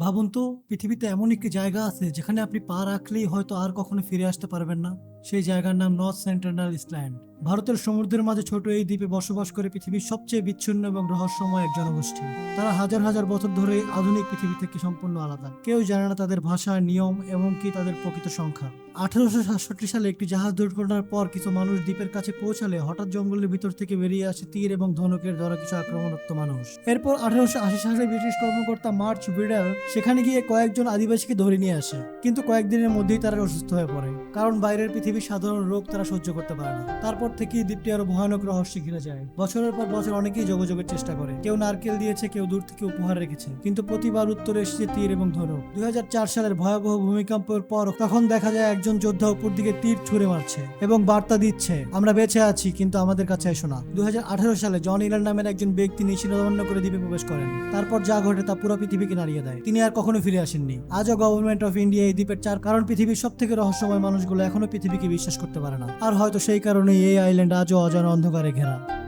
ভাবুন তো, পৃথিবীতে এমন একটি জায়গা আছে যেখানে আপনি পা রাখলেই হয়তো আর কখনো ফিরে আসতে পারবেন না। সেই জায়গার নাম নর্থ সেন্ট্রাল আইসল্যান্ড। ভারতের সমুদ্রের মাঝে ছোট এই দ্বীপে বসবাস করে পৃথিবীর সবচেয়ে বিচ্ছিন্ন এবং রহস্যময় এক জনগোষ্ঠী। তারা হাজার হাজার বছর ধরে আধুনিক পৃথিবী থেকে সম্পূর্ণ আলাদা। কেউ জানে না তাদের ভাষা, নিয়ম এবং কি তাদের প্রকৃত সংখ্যা। 1867 সালে একটি জাহাজ দুর্ঘটনার পর কিছু মানুষ দ্বীপের কাছে পৌঁছালে হঠাৎ জঙ্গলের ভিতর থেকে বেরিয়ে আসে তীর এবং ধনুকের ধরা কিছু আক্রমণাত্মক মানুষ। এরপর 1880 সালে ব্রিটিশ কর্মকর্তা মার্চ ব্রিডার সেখানে গিয়ে কয়েকজন আদিবাসীকে ধরে নিয়ে আসে, কিন্তু কয়েকদিনের মধ্যেই তারা অসুস্থ হয়ে পড়ে, কারণ বাইরের পৃথিবীর সাধারণ রোগ তারা সহ্য করতে পারে না। তারপর থেকেই দ্বীপটি আরো ভয়ানক রহস্যে ঘিরে যায়। বছরের পর বছর অনেকেই যোগাযোগের চেষ্টা করে, কেউ নারকেল দিয়েছে, কেউ দূর থেকে উপহার রেখেছে, কিন্তু প্রতিবার উত্তরে এসেছে তীর এবং ধনুক। 2004 সালের ভয়াবহ ভূমিকম্পের পর তখন দেখা যায় একজন যোদ্ধা উপর দিকে তীর ছুঁড়ে মারছে এবং বার্তা দিচ্ছে, আমরা বেঁচে আছি, কিন্তু আমাদের কাছে এসো না। 2018 সালে জন ইলান নামের একজন ব্যক্তি নিশিরান্য করে দ্বীপে প্রবেশ করেন। তারপর যা ঘটে তা পুরো পৃথিবীকে নাড়িয়ে দেয়। তিনি আর কখনো ফিরে আসেননি। আজও গভর্নমেন্ট অফ ইন্ডিয়া এই দ্বীপের কারণ পৃথিবীর সব থেকে রহস্যময় মানুষগুলো এখনো পৃথিবীকে বিশ্বাস করতে পারে না। আর হয়তো সেই কারণেই এই আইল্যান্ড আজও অজানা অন্ধকারে ঘেরা।